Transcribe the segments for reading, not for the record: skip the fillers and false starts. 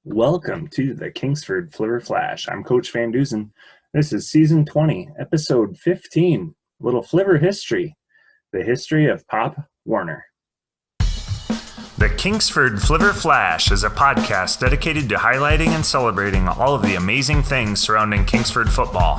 Welcome to the Kingsford Flivver Flash. I'm Coach Van Dusen. This is Season 20, Episode 15, Little Flivver History, the history of Pop Warner. The Kingsford Flivver Flash is a podcast dedicated to highlighting and celebrating all of the amazing things surrounding Kingsford football.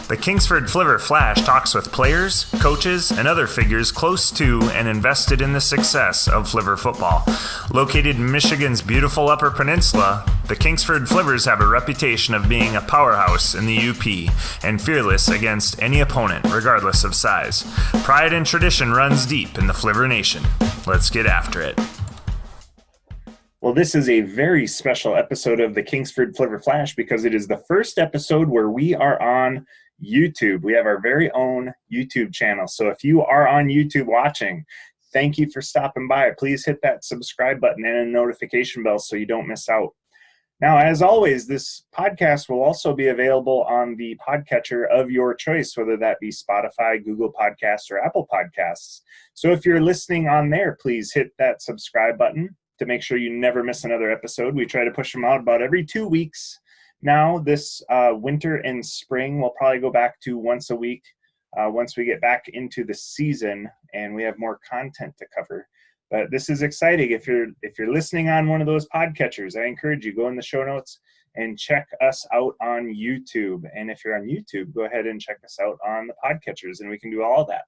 The Kingsford Flivver Flash talks with players, coaches, and other figures close to and invested in the success of Flivver football. Located in Michigan's beautiful Upper Peninsula, the Kingsford Flivvers have a reputation of being a powerhouse in the UP and fearless against any opponent, regardless of size. Pride and tradition runs deep in the Flivver Nation. Let's get after it. Well, this is a very special episode of the Kingsford Flivver Flash because it is the first episode where we are on YouTube. We have our very own YouTube channel. So if you are on YouTube watching, thank you for stopping by. Please hit that subscribe button and a notification bell so you don't miss out. Now, as always, this podcast will also be available on the podcatcher of your choice, whether that be Spotify, Google Podcasts, or Apple Podcasts. So if you're listening on there, please hit that subscribe button to make sure you never miss another episode. We try to push them out about every 2 weeks. Now, this winter and spring, we'll probably go back to once a week once we get back into the season and we have more content to cover. But this is exciting. If you're listening on one of those podcatchers, I encourage you, go in the show notes and check us out on YouTube. And if you're on YouTube, go ahead and check us out on the podcatchers, and we can do all that.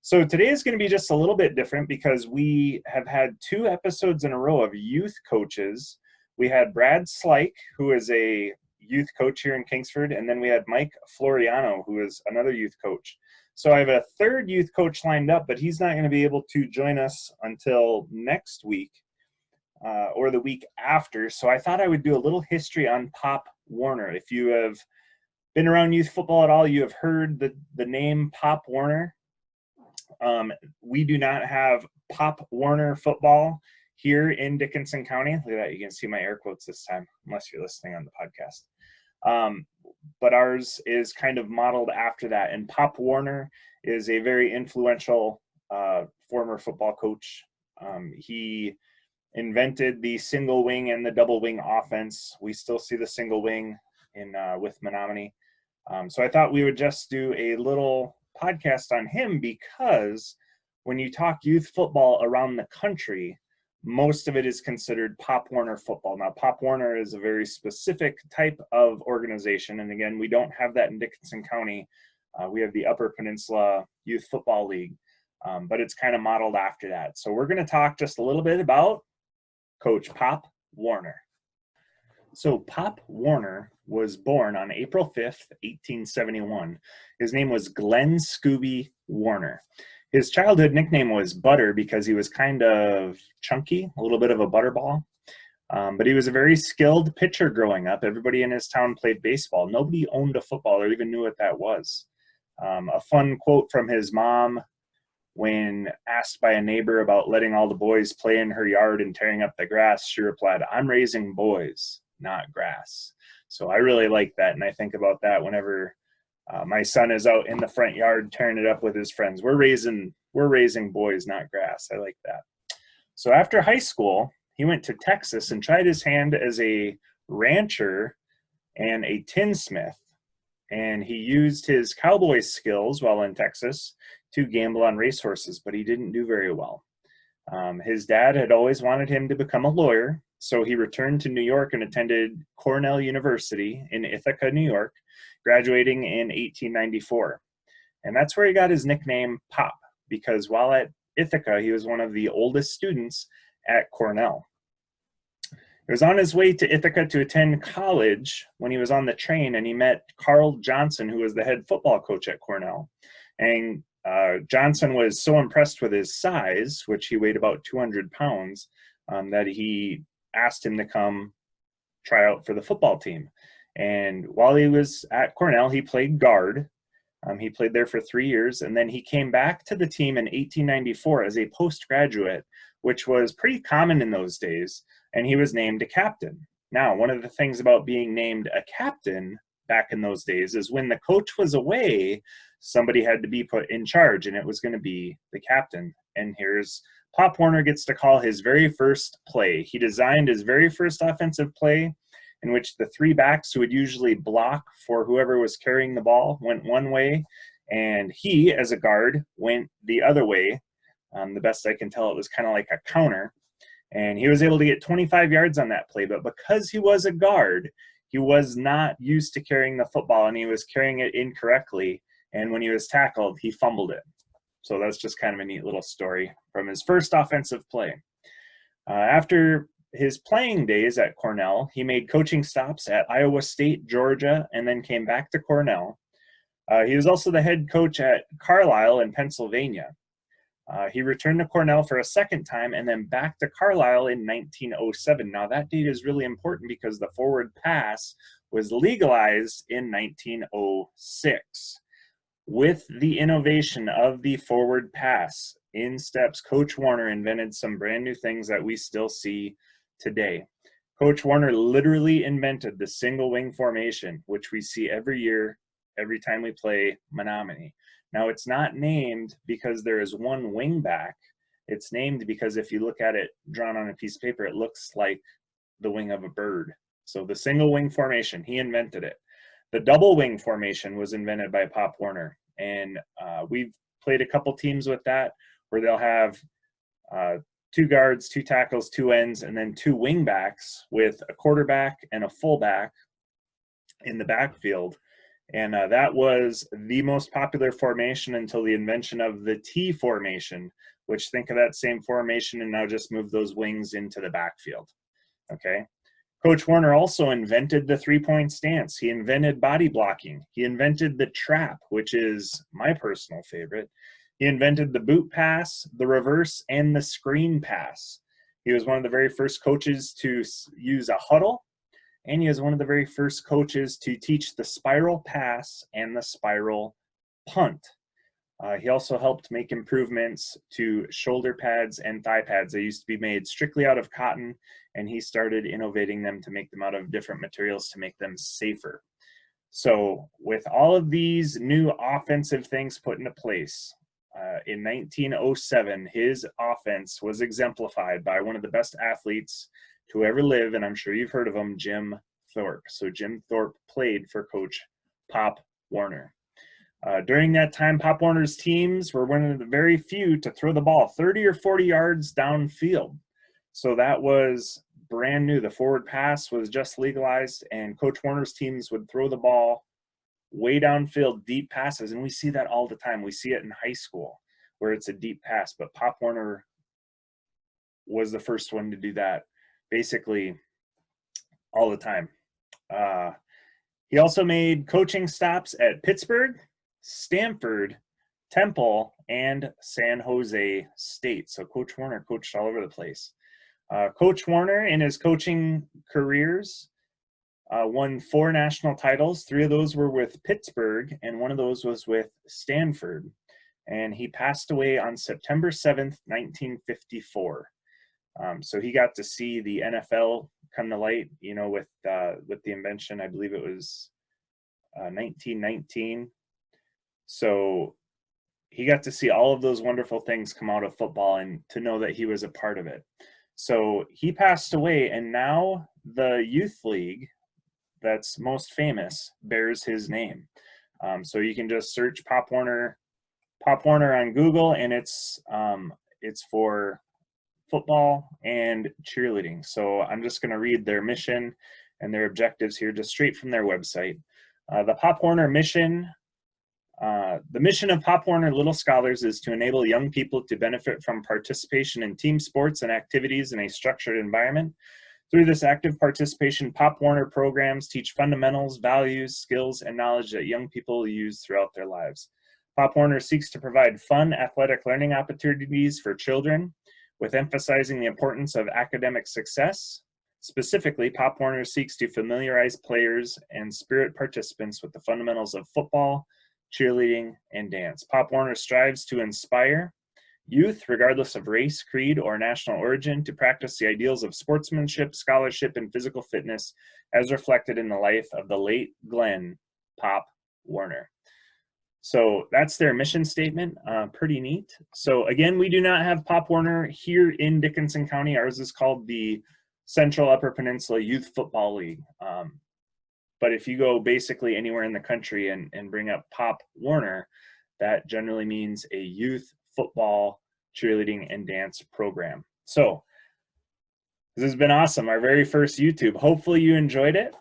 So today is going to be just a little bit different because we have had 2 episodes in a row of youth coaches. We had Brad Slike, who is a youth coach here in Kingsford, and then we had Mike Floriano, who is another youth coach. So I have a third youth coach lined up, but he's not going to be able to join us until next week or the week after. So I thought I would do a little history on Pop Warner. If you have been around youth football at all, you have heard the name Pop Warner. We do not have Pop Warner football here in Dickinson County. Look at that. You can see my air quotes this time, unless you're listening on the podcast. But ours is kind of modeled after that. And Pop Warner is a very influential former football coach. He invented the single wing and the double wing offense. We still see the single wing with Menominee. So I thought we would just do a little podcast on him because when you talk youth football around the country, most of it is considered Pop Warner football. Now, Pop Warner is a very specific type of organization, and again, we don't have that in Dickinson County. We have the Upper Peninsula Youth Football League, but it's kind of modeled after that. So we're going to talk just a little bit about Coach Pop Warner. So Pop Warner was born on April 5th, 1871. His name was Glen Scooby Warner. His childhood nickname was Butter because he was kind of chunky, a little bit of a butterball. But he was a very skilled pitcher growing up. Everybody in his town played baseball. Nobody owned a football or even knew what that was. A fun quote from his mom when asked by a neighbor about letting all the boys play in her yard and tearing up the grass, she replied, "I'm raising boys, not grass." So I really like that, and I think about that whenever my son is out in the front yard tearing it up with his friends. We're raising boys, not grass. I like that. So after high school, he went to Texas and tried his hand as a rancher and a tinsmith. And he used his cowboy skills while in Texas to gamble on racehorses, but he didn't do very well. His dad had always wanted him to become a lawyer, so he returned to New York and attended Cornell University in Ithaca, New York, graduating in 1894. And that's where he got his nickname Pop, because while at Ithaca, he was one of the oldest students at Cornell. He was on his way to Ithaca to attend college when he was on the train, and he met Carl Johnson, who was the head football coach at Cornell. And Johnson was so impressed with his size, which he weighed about 200 pounds, that he asked him to come try out for the football team. And while he was at Cornell, he played guard. He played there for 3 years, and then he came back to the team in 1894 as a postgraduate, which was pretty common in those days, and he was named a captain. Now, one of the things about being named a captain back in those days is when the coach was away, somebody had to be put in charge, and it was going to be the captain. And here's Pop Warner gets to call his very first play. He designed his very first offensive play in which the three backs who would usually block for whoever was carrying the ball went one way, and he, as a guard, went the other way. The best I can tell, it was kind of like a counter. And he was able to get 25 yards on that play. But because he was a guard, he was not used to carrying the football, and he was carrying it incorrectly. And when he was tackled, he fumbled it. So that's just kind of a neat little story from his first offensive play. After his playing days at Cornell, he made coaching stops at Iowa State, Georgia, and then came back to Cornell. He was also the head coach at Carlisle in Pennsylvania. He returned to Cornell for a second time and then back to Carlisle in 1907. Now, that date is really important because the forward pass was legalized in 1906. With the innovation of the forward pass, in steps Coach Warner invented some brand new things that we still see today. Coach Warner literally invented the single wing formation, which we see every year, every time we play Menominee. Now, it's not named because there is one wing back. It's named because if you look at it drawn on a piece of paper, it looks like the wing of a bird. So the single wing formation, he invented it. The double wing formation was invented by Pop Warner. And we've played a couple teams with that where they'll have two guards, two tackles, two ends, and then two wing backs with a quarterback and a fullback in the backfield. And that was the most popular formation until the invention of the T formation, which think of that same formation and now just move those wings into the backfield. Okay. Coach Warner also invented the three-point stance. He invented body blocking. He invented the trap, which is my personal favorite. He invented the boot pass, the reverse, and the screen pass. He was one of the very first coaches to use a huddle, and he was one of the very first coaches to teach the spiral pass and the spiral punt. He also helped make improvements to shoulder pads and thigh pads. They used to be made strictly out of cotton, and he started innovating them to make them out of different materials to make them safer. So with all of these new offensive things put into place, in 1907, his offense was exemplified by one of the best athletes to ever live, and I'm sure you've heard of him, Jim Thorpe. So Jim Thorpe played for Coach Pop Warner. During that time, Pop Warner's teams were one of the very few to throw the ball 30 or 40 yards downfield. So that was brand new. The forward pass was just legalized, and Coach Warner's teams would throw the ball way downfield, deep passes, and we see that all the time. We see it in high school where it's a deep pass, but Pop Warner was the first one to do that basically all the time. He also made coaching stops at Pittsburgh, Stanford, Temple, and San Jose State. So Coach Warner coached all over the place. Coach Warner, in his coaching careers, won 4 national titles. 3 of those were with Pittsburgh, and 1 of those was with Stanford. And he passed away on September 7th, 1954. So he got to see the NFL come to light, you know, with the invention, I believe it was 1919. So he got to see all of those wonderful things come out of football and to know that he was a part of it. So he passed away, and now the youth league that's most famous bears his name. So you can just search Pop Warner on Google, and it's for football and cheerleading. So I'm just going to read their mission and their objectives here just straight from their website. The Pop Warner mission. The mission of Pop Warner Little Scholars is to enable young people to benefit from participation in team sports and activities in a structured environment. Through this active participation, Pop Warner programs teach fundamentals, values, skills, and knowledge that young people use throughout their lives. Pop Warner seeks to provide fun, athletic learning opportunities for children, with emphasizing the importance of academic success. Specifically, Pop Warner seeks to familiarize players and spirit participants with the fundamentals of football, cheerleading, and dance. Pop Warner strives to inspire youth, regardless of race, creed, or national origin, to practice the ideals of sportsmanship, scholarship, and physical fitness as reflected in the life of the late Glen Pop Warner. So that's their mission statement. Pretty neat. So again, we do not have Pop Warner here in Dickinson County. Ours is called the Central Upper Peninsula Youth Football League. But if you go basically anywhere in the country and bring up Pop Warner, that generally means a youth football, cheerleading, and dance program. So this has been awesome. Our very first YouTube. Hopefully you enjoyed it.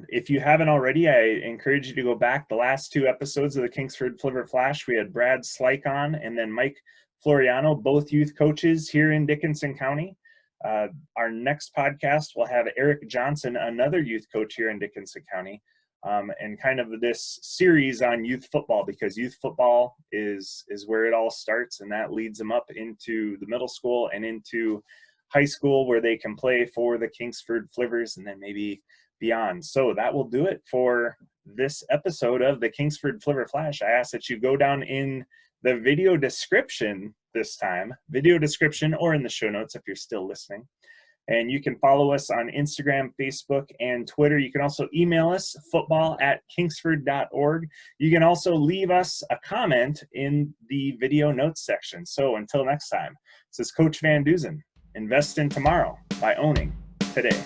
If you haven't already, I encourage you to go back the last 2 episodes of the Kingsford Flivver Flash. We had Brad Slike on and then Mike Floriano, both youth coaches here in Dickinson County. Our next podcast will have Eric Johnson, another youth coach here in Dickinson County, and kind of this series on youth football, because youth football is where it all starts, and that leads them up into the middle school and into high school where they can play for the Kingsford Flivvers and then maybe beyond. So that will do it for this episode of the Kingsford Flivver Flash. I ask that you go down in the video description this time, video description, or in the show notes if you're still listening. And you can follow us on Instagram, Facebook, and Twitter. You can also email us, football@kingsford.org. You can also leave us a comment in the video notes section. So until next time, this is Coach Van Dusen. Invest in tomorrow by owning today.